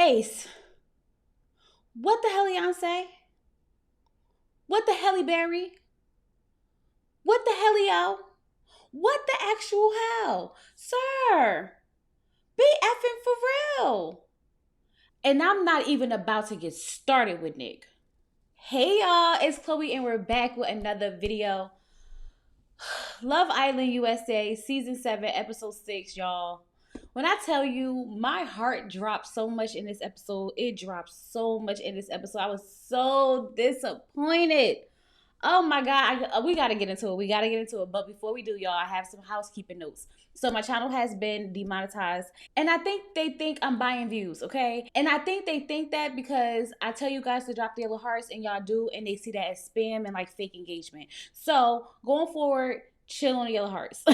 Ace, what the hell, say? What the hell, Barry? What the hell, yo? What the actual hell? Sir, be effing for real. And I'm not even about to get started with Nick. Hey y'all, it's Chloe and we're back with another video. Love Island USA, Season 7, Episode 6, y'all. When I tell you, my heart dropped so much in this episode. It dropped so much in this episode. I was so disappointed. Oh my God, we got to get into it. But before we do, y'all, I have some housekeeping notes. So my channel has been demonetized. And I think they think I'm buying views, okay? And I think they think that because I tell you guys to drop the yellow hearts and y'all do. And they see that as spam and like fake engagement. So going forward, chill on the yellow hearts.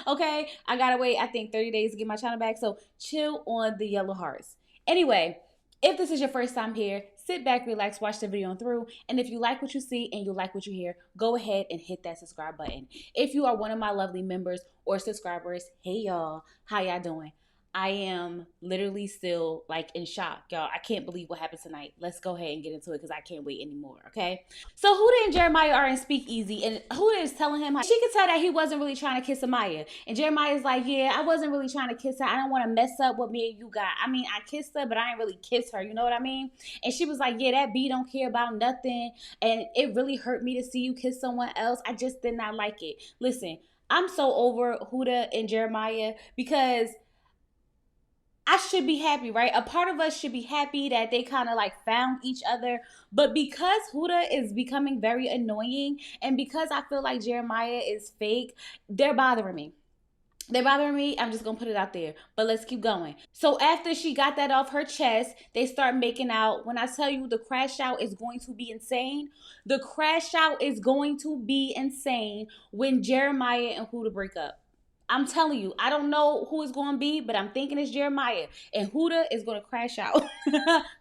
Okay? I got to wait, I think 30 days to get my channel back. So chill on the yellow hearts. Anyway, if this is your first time here, sit back, relax, watch the video on through. And if you like what you see and you like what you hear, go ahead and hit that subscribe button. If you are one of my lovely members or subscribers, hey y'all, how y'all doing? I am literally still like in shock, y'all. I can't believe what happened tonight. Let's go ahead and get into it because I can't wait anymore, okay? So Huda and Jeremiah are in speakeasy and Huda is telling him how she could tell that he wasn't really trying to kiss Amaya. And Jeremiah is like, yeah, I wasn't really trying to kiss her. I don't want to mess up what me and you got. I mean, I kissed her, but I ain't really kiss her. You know what I mean? And she was like, yeah, that B don't care about nothing. And it really hurt me to see you kiss someone else. I just did not like it. Listen, I'm so over Huda and Jeremiah because I should be happy, right? A part of us should be happy that they kind of like found each other. But because Huda is becoming very annoying and because I feel like Jeremiah is fake, they're bothering me. I'm just going to put it out there. But let's keep going. So after she got that off her chest, they start making out. When I tell you the crash out is going to be insane, the crash out is going to be insane when Jeremiah and Huda break up. I'm telling you, I don't know who it's going to be, but I'm thinking it's Jeremiah. And Huda is going to crash out.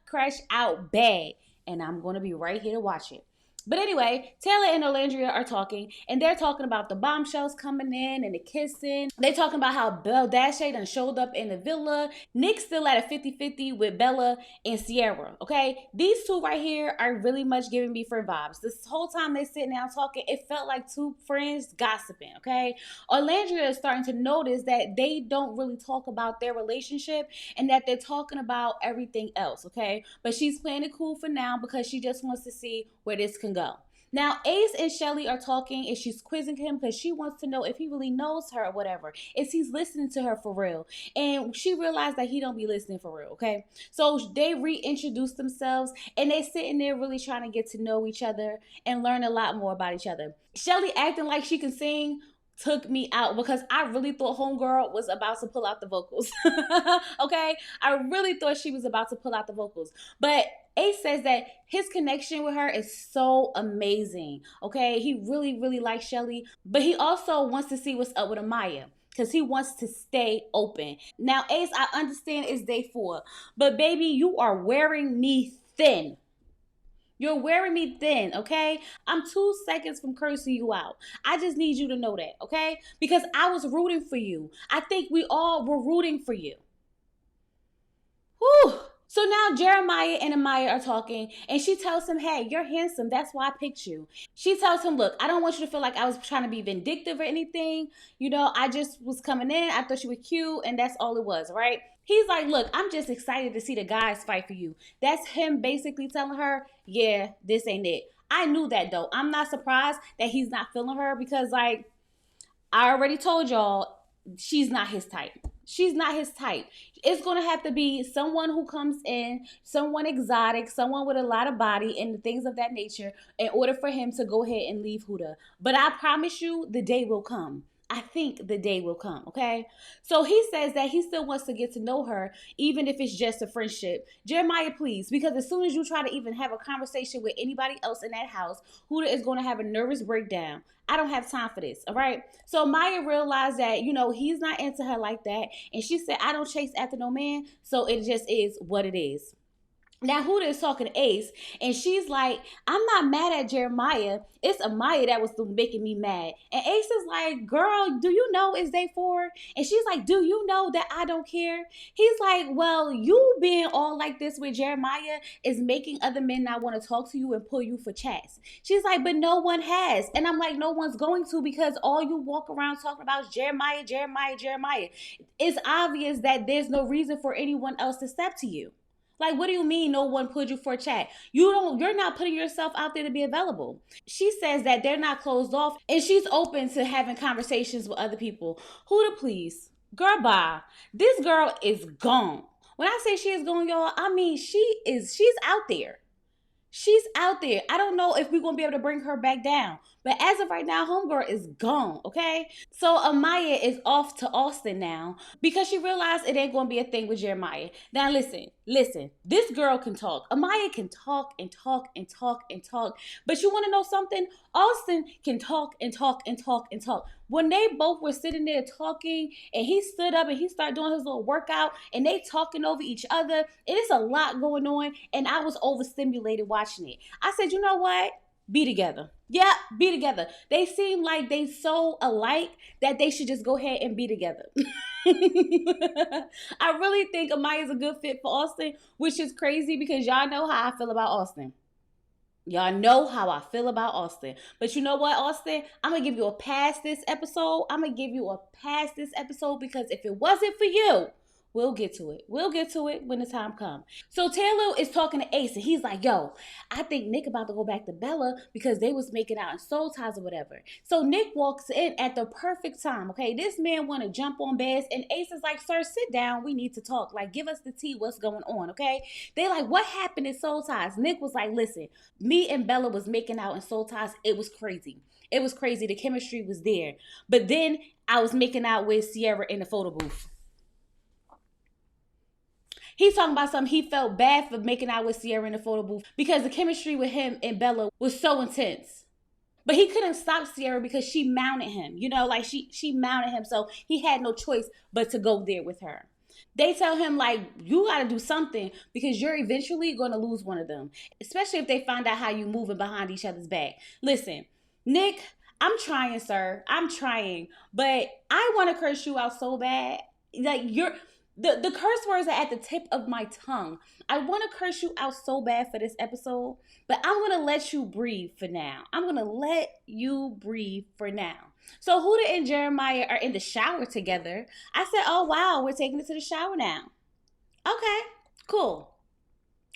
Crash out bad. And I'm going to be right here to watch it. But anyway, Taylor and Olandria are talking, and they're talking about the bombshells coming in and the kissing. They're talking about how Belle Dashay done showed up in the villa. Nick's still at a 50-50 with Bella and Sierra, okay? These two right here are really much giving me friend vibes. This whole time they sitting down talking, it felt like two friends gossiping, okay? Olandria is starting to notice that they don't really talk about their relationship and that they're talking about everything else, okay? But she's playing it cool for now because she just wants to see where this can go. Now, Ace and Shelly are talking and she's quizzing him because she wants to know if he really knows her or whatever. If he's listening to her for real. And she realized that he don't be listening for real, okay? So they reintroduce themselves and they sitting there really trying to get to know each other and learn a lot more about each other. Shelly acting like she can sing took me out because I really thought homegirl was about to pull out the vocals. Okay? I really thought she was about to pull out the vocals. But Ace says that his connection with her is so amazing. Okay? He really, really likes Shelly. But he also wants to see what's up with Amaya because he wants to stay open. Now, Ace, I understand it's day 4. But baby, you are wearing me thin. You're wearing me thin, okay? I'm 2 seconds from cursing you out. I just need you to know that, okay? Because I was rooting for you. I think we all were rooting for you. Whew. So now Jeremiah and Amaya are talking and she tells him, hey, you're handsome. That's why I picked you. She tells him, look, I don't want you to feel like I was trying to be vindictive or anything. You know, I just was coming in. I thought you were cute and that's all it was, right? He's like, look, I'm just excited to see the guys fight for you. That's him basically telling her, yeah, this ain't it. I knew that though. I'm not surprised that he's not feeling her because like, I already told y'all, she's not his type. She's not his type. It's going to have to be someone who comes in, someone exotic, someone with a lot of body and things of that nature in order for him to go ahead and leave Huda. But I promise you the day will come. I think the day will come, okay? So he says that he still wants to get to know her, even if it's just a friendship. Jeremiah, please, because as soon as you try to even have a conversation with anybody else in that house, Huda is going to have a nervous breakdown. I don't have time for this, all right? So Maya realized that, you know, he's not into her like that. And she said, I don't chase after no man, so it just is what it is. Now Huda is talking to Ace, and she's like, "I'm not mad at Jeremiah. It's Amaya that was making me mad." And Ace is like, "Girl, do you know it's day 4?" And she's like, "Do you know that I don't care?" He's like, "Well, you being all like this with Jeremiah is making other men not want to talk to you and pull you for chats." She's like, "But no one has." And I'm like, "No one's going to, because all you walk around talking about is Jeremiah, Jeremiah, Jeremiah. It's obvious that there's no reason for anyone else to step to you." Like, what do you mean no one put you for a chat? You're not putting yourself out there to be available. She says that they're not closed off and she's open to having conversations with other people. Who to please? Girl, bye. This girl is gone. When I say she is gone, y'all, I mean she's out there. She's out there. I don't know if we're gonna be able to bring her back down. But as of right now, homegirl is gone, okay? So Amaya is off to Austin now because she realized it ain't gonna be a thing with Jeremiah. Now listen. This girl can talk. Amaya can talk and talk and talk and talk. But you wanna know something? Austin can talk and talk and talk and talk. When they both were sitting there talking and he stood up and he started doing his little workout and they talking over each other, it is a lot going on and I was overstimulated watching it. I said, you know what? Be together. Yeah, be together. They seem like they so alike that they should just go ahead and be together. I really think Amaya is a good fit for Austin, which is crazy because y'all know how I feel about Austin. Y'all know how I feel about Austin. But you know what, Austin? I'm going to give you a pass this episode. I'm going to give you a pass this episode because if it wasn't for you, we'll get to it. We'll get to it when the time comes. So Taylor is talking to Ace and he's like, "Yo, I think Nick about to go back to Bella because they was making out in soul ties or whatever." So Nick walks in at the perfect time, okay? This man want to jump on beds and Ace is like, "Sir, sit down. We need to talk. Like, give us the tea. What's going on, okay?" They like, "What happened in soul ties?" Nick was like, "Listen, me and Bella was making out in soul ties. It was crazy. It was crazy. The chemistry was there. But then I was making out with Sierra in the photo booth." He's talking about something he felt bad for making out with Sierra in the photo booth because the chemistry with him and Bella was so intense. But he couldn't stop Sierra because she mounted him. You know, like she mounted him, so he had no choice but to go there with her. They tell him like, "You got to do something because you're eventually going to lose one of them, especially if they find out how you moving behind each other's back." Listen, Nick, I'm trying, sir. I'm trying, but I want to curse you out so bad. Like, you're the curse words are at the tip of my tongue. I want to curse you out so bad for this episode, but I'm going to let you breathe for now. I'm going to let you breathe for now. So Huda and Jeremiah are in the shower together. I said, "Oh wow, we're taking it to the shower now." Okay, cool.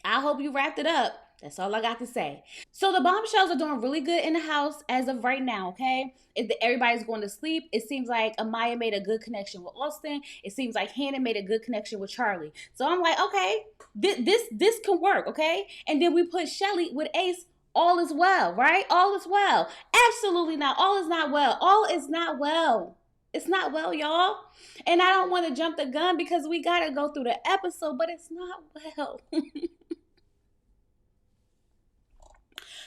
I hope you wrapped it up. That's all I got to say. So the bombshells are doing really good in the house as of right now, okay? If everybody's going to sleep, it seems like Amaya made a good connection with Austin. It seems like Hannah made a good connection with Charlie. So I'm like, okay, this can work, okay? And then we put Shelly with Ace. All is well, right? All is well. Absolutely not. All is not well. All is not well. It's not well, y'all. And I don't want to jump the gun because we got to go through the episode, but it's not well.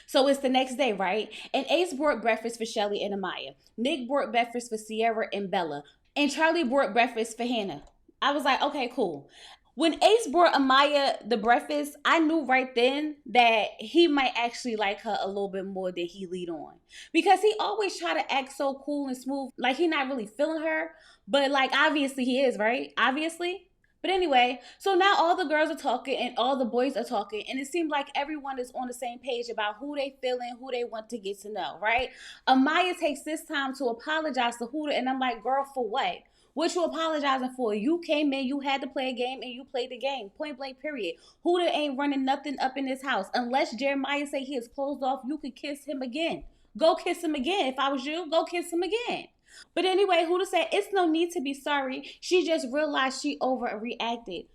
So it's the next day, right? And Ace brought breakfast for Shelly and Amaya. Nick brought breakfast for Sierra and Bella. And Charlie brought breakfast for Hannah. I was like, okay, cool. When Ace brought Amaya the breakfast, I knew right then that he might actually like her a little bit more than he lead on. Because he always try to act so cool and smooth, like he not really feeling her. But like obviously he is, right? Obviously. But anyway, so now all the girls are talking and all the boys are talking, and it seems like everyone is on the same page about who they feeling, who they want to get to know, right? Amaya takes this time to apologize to Huda, and I'm like, "Girl, for what? What you apologizing for? You came in, you had to play a game, and you played the game. Point blank, period. Huda ain't running nothing up in this house. Unless Jeremiah say he is closed off, you could kiss him again. Go kiss him again. If I was you, go kiss him again." But anyway, Huda said, "It's no need to be sorry. She just realized she overreacted."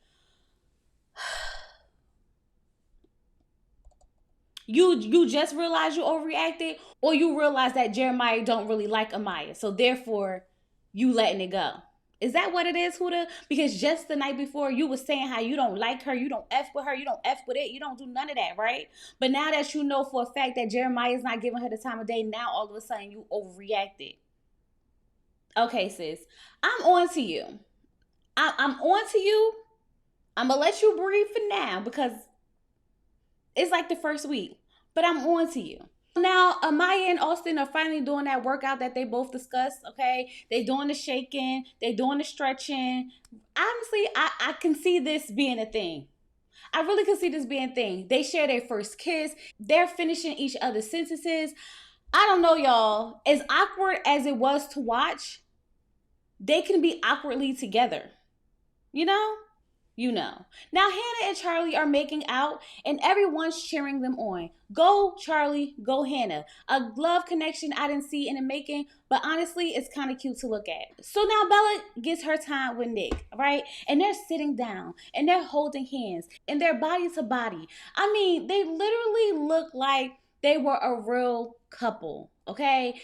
You just realized you overreacted, or you realize that Jeremiah don't really like Amaya, so therefore you letting it go. Is that what it is, Huda? Because just the night before you was saying how you don't like her, you don't F with her, you don't F with it, you don't do none of that, right? But now that you know for a fact that Jeremiah is not giving her the time of day, now all of a sudden you overreacted. Okay, sis, I'm on to you. I'm on to you. I'm gonna let you breathe for now because It's like the first week, but I'm on to you. Now, Amaya and Austin are finally doing that workout that they both discussed. Okay, they doing the shaking, they doing the stretching. Honestly, I can see this being a thing. I really can see this being a thing. They share their first kiss. They're finishing each other's sentences. I don't know, y'all. As awkward as it was to watch, they can be awkwardly together. You know? You know. Now, Hannah and Charlie are making out, and everyone's cheering them on. Go, Charlie. Go, Hannah. A love connection I didn't see in the making, but honestly, it's kind of cute to look at. So now Bella gets her time with Nick, right? And they're sitting down, and they're holding hands, and they're body to body. I mean, they literally look like they were a real couple, okay?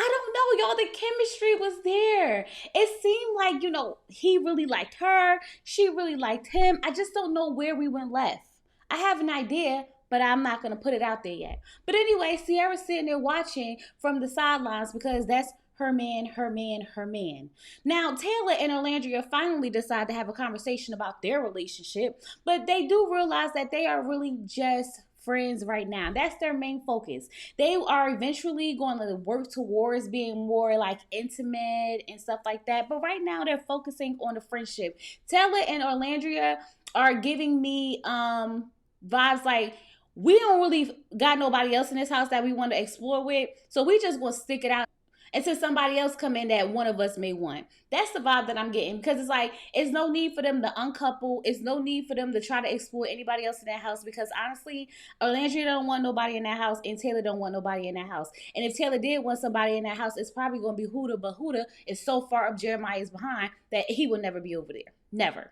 I don't know, y'all. The chemistry was there. It seemed like, he really liked her. She really liked him. I just don't know where we went left. I have an idea, but I'm not going to put it out there yet. But anyway, Sierra's sitting there watching from the sidelines because that's her man, her man, her man. Now, Taylor and Orlandria finally decide to have a conversation about their relationship, but they do realize that they are really just friends right now. That's their main focus. They are eventually going to work towards being more like intimate and stuff like that. But right now they're focusing on the friendship. Taylor and Orlandria are giving me vibes like we don't really got nobody else in this house that we want to explore with. So we just gonna stick it out until somebody else come in that one of us may want. That's the vibe that I'm getting because it's like it's no need for them to uncouple. It's no need for them to try to explore anybody else in that house because honestly, Orlandria don't want nobody in that house and Taylor don't want nobody in that house. And if Taylor did want somebody in that house, it's probably going to be Huda, but Huda is so far up Jeremiah's behind that he will never be over there. Never.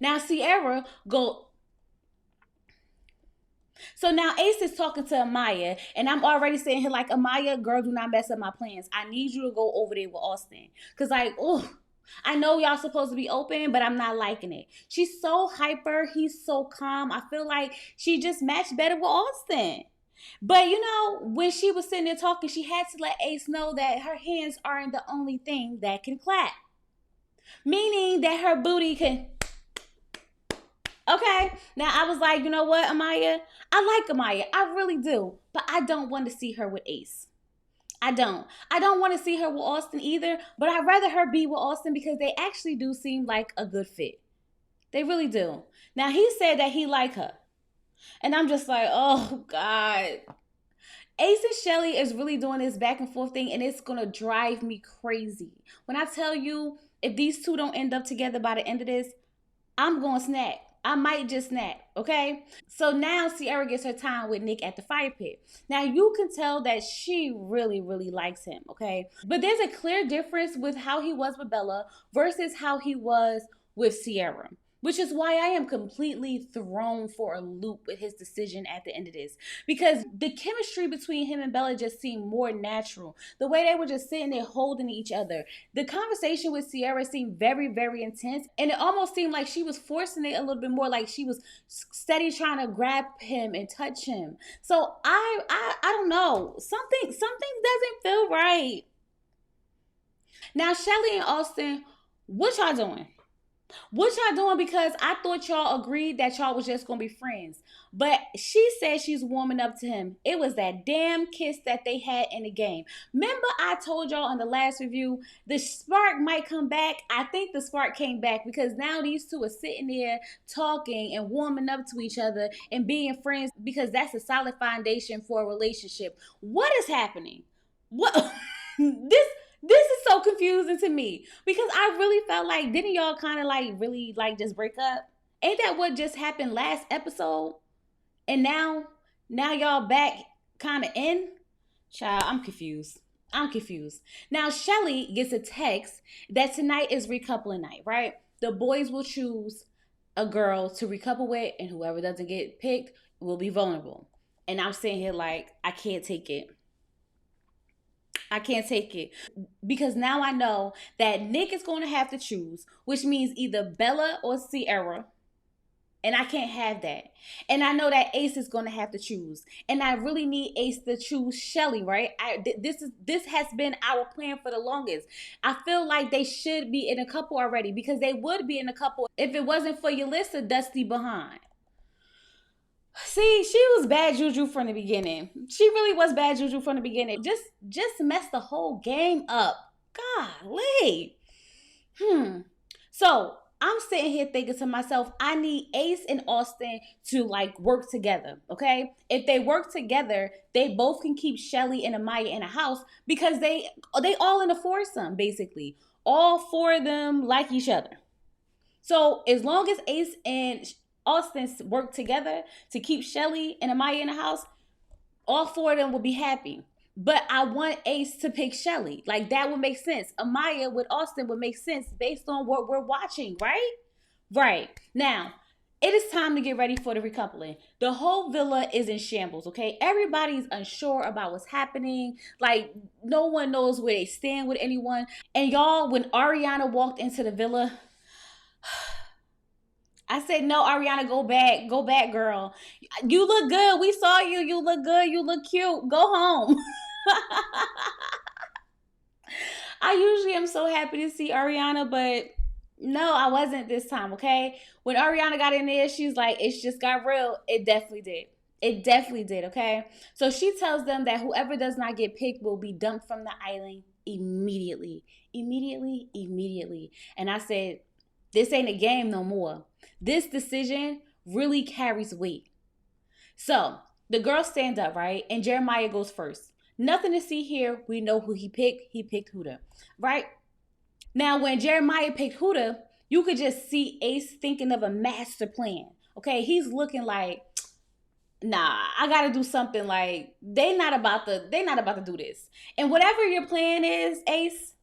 Now Sierra go So now Ace is talking to Amaya, and I'm already saying here, like, Amaya, girl, do not mess up my plans. I need you to go over there with Austin. Because, like, oh, I know y'all supposed to be open, but I'm not liking it. She's so hyper. He's so calm. I feel like she just matched better with Austin. But, when she was sitting there talking, she had to let Ace know that her hands aren't the only thing that can clap. Meaning that her booty can. Okay. Now I was like, you know what, Amaya? I like Amaya. I really do. But I don't want to see her with Ace. I don't. I don't want to see her with Austin either. But I'd rather her be with Austin because they actually do seem like a good fit. They really do. Now he said that he liked her. And I'm just like, oh God. Ace and Shelly is really doing this back and forth thing, and it's gonna drive me crazy. When I tell you, if these two don't end up together by the end of this, I'm going to snap. I might just snap, okay? So now Sierra gets her time with Nick at the fire pit. Now you can tell that she really, really likes him, okay? But there's a clear difference with how he was with Bella versus how he was with Sierra. Which is why I am completely thrown for a loop with his decision at the end of this. Because the chemistry between him and Bella just seemed more natural. The way they were just sitting there holding each other. The conversation with Sierra seemed very, very intense. And it almost seemed like she was forcing it a little bit more. Like she was steady trying to grab him and touch him. So I don't know. Something doesn't feel right. Now, Shelly and Austin, what y'all doing? What y'all doing? Because I thought y'all agreed that y'all was just gonna be friends. But she said she's warming up to him. It was that damn kiss that they had in the game. Remember I told y'all in the last review, the spark might come back. I think the spark came back because now these two are sitting there talking and warming up to each other and being friends because that's a solid foundation for a relationship. What is happening? What this is so confusing to me because I really felt like didn't y'all kind of like really like just break up? Ain't that what just happened last episode? And now y'all back kind of in? Child, I'm confused. I'm confused. Now Shelly gets a text that tonight is recoupling night, right? The boys will choose a girl to recouple with, and whoever doesn't get picked will be vulnerable. And I'm sitting here like, I can't take it. I can't take it because now I know that Nick is going to have to choose, which means either Bella or Sierra. And I can't have that. And I know that Ace is going to have to choose. And I really need Ace to choose Shelly, right? This has been our plan for the longest. I feel like they should be in a couple already because they would be in a couple if it wasn't for Yulissa Dusty behind. See, she was bad juju from the beginning. She really was bad juju from the beginning. Just messed the whole game up. Golly. Hmm. So I'm sitting here thinking to myself, I need Ace and Austin to like work together. Okay. If they work together, they both can keep Shelly and Amaya in a house because they all in a foursome, basically. All four of them like each other. So as long as Ace and Austin work together to keep Shelly and Amaya in the house, all four of them will be happy. But I want Ace to pick Shelly. Like that would make sense. Amaya with Austin would make sense based on what we're watching, right? Right. Now, it is time to get ready for the recoupling. The whole villa is in shambles, okay? Everybody's unsure about what's happening. Like, no one knows where they stand with anyone. And y'all, when Ariana walked into the villa, I said, no, Ariana, go back. Go back, girl. You look good. We saw you. You look good. You look cute. Go home. I usually am so happy to see Ariana, but no, I wasn't this time, okay? When Ariana got in there, she's like, it's just got real. It definitely did. It definitely did, okay? So she tells them that whoever does not get picked will be dumped from the island immediately. Immediately, immediately. And I said, this ain't a game no more. This decision really carries weight. So the girls stand up, right? And Jeremiah goes first. Nothing to see here. We know who he picked. He picked Huda, right? Now, when Jeremiah picked Huda, you could just see Ace thinking of a master plan. Okay, he's looking like, nah, I gotta do something. Like they not about to do this. And whatever your plan is, Ace,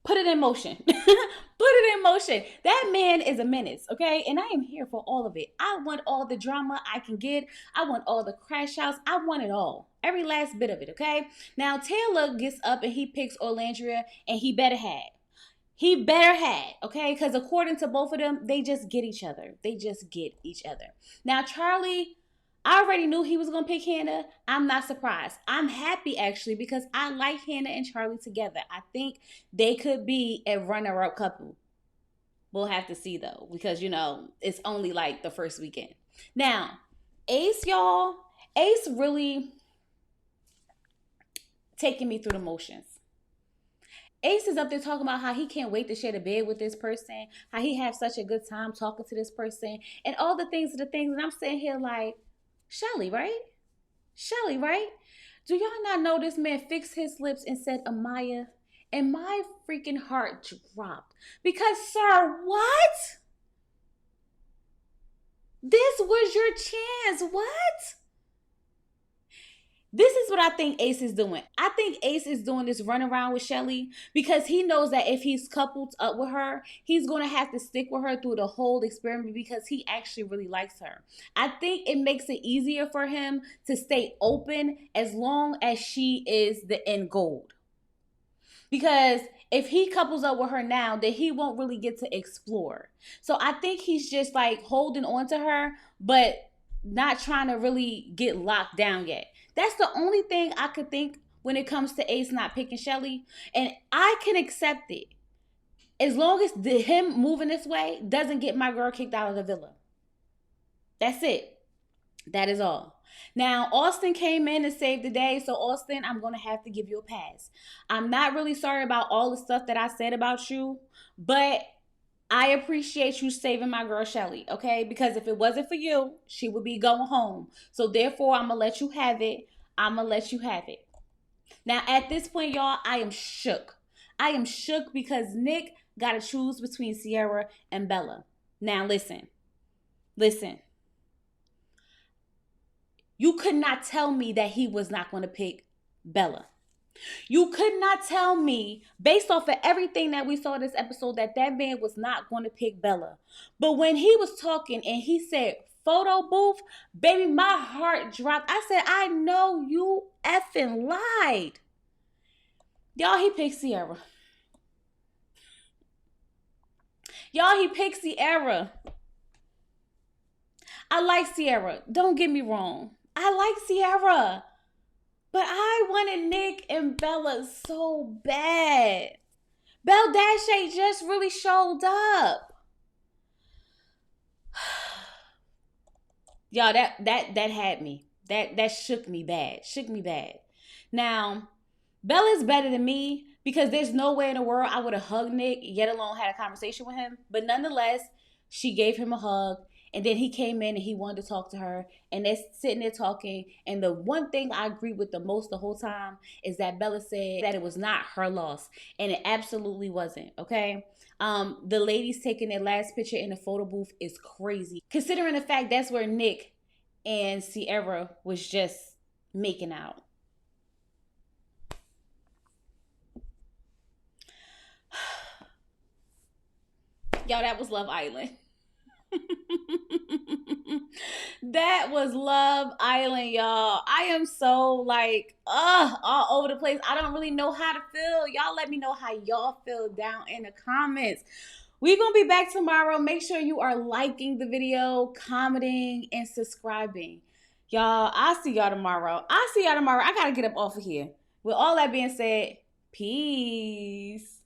put it in motion. Put it in motion. That man is a menace, okay? And I am here for all of it. I want all the drama I can get. I want all the crash outs. I want it all. Every last bit of it, okay? Now Taylor gets up and he picks Orlandria, and he better have. He better had, okay? Because according to both of them, they just get each other. They just get each other. Now, Charlie, I already knew he was going to pick Hannah. I'm not surprised. I'm happy, actually, because I like Hannah and Charlie together. I think they could be a runner-up couple. We'll have to see, though, because, it's only like the first weekend. Now, Ace, y'all, Ace really taking me through the motions. Ace is up there talking about how he can't wait to share the bed with this person, how he has such a good time talking to this person, and all the things. And I'm sitting here like, Shelly, right? Shelly, right? Do y'all not know this man fixed his lips and said Amaya? And my freaking heart dropped. Because, sir, what? This was your chance. What? This is what I think Ace is doing. I think Ace is doing this run around with Shelly because he knows that if he's coupled up with her, he's going to have to stick with her through the whole experiment because he actually really likes her. I think it makes it easier for him to stay open as long as she is the end goal. Because if he couples up with her now, then he won't really get to explore. So I think he's just like holding on to her, but not trying to really get locked down yet. That's the only thing I could think when it comes to Ace not picking Shelly. And I can accept it. As long as him moving this way doesn't get my girl kicked out of the villa. That's it. That is all. Now, Austin came in and saved the day. So, Austin, I'm going to have to give you a pass. I'm not really sorry about all the stuff that I said about you, but I appreciate you saving my girl Shelly, okay? Because if it wasn't for you, she would be going home. So, therefore, I'm going to let you have it. I'm going to let you have it. Now, at this point, y'all, I am shook. I am shook because Nick got to choose between Sierra and Bella. Now, listen. You could not tell me that he was not going to pick Bella. You could not tell me, based off of everything that we saw in this episode, that man was not going to pick Bella. But when he was talking and he said, photo booth, baby, my heart dropped. I said, I know you effing lied. Y'all, he picked Sierra. Y'all, he picked Sierra. I like Sierra. Don't get me wrong. I like Sierra. But I wanted Nick and Bella so bad. Belle Dashe just really showed up. Y'all, that had me. That shook me bad. Shook me bad. Now, Bella's better than me because there's no way in the world I would have hugged Nick, yet alone had a conversation with him. But nonetheless, she gave him a hug. And then he came in and he wanted to talk to her. And they're sitting there talking. And the one thing I agree with the most the whole time is that Bella said that it was not her loss. And it absolutely wasn't. Okay. The ladies taking their last picture in the photo booth is crazy. Considering the fact that's where Nick and Sierra was just making out. Y'all, that was Love Island. That was Love Island, y'all. I am so like, all over the place. I don't really know how to feel. Y'all let me know how y'all feel down in the comments. We're going to be back tomorrow. Make sure you are liking the video, commenting, and subscribing. Y'all, I'll see y'all tomorrow. I got to get up off of here. With all that being said, peace.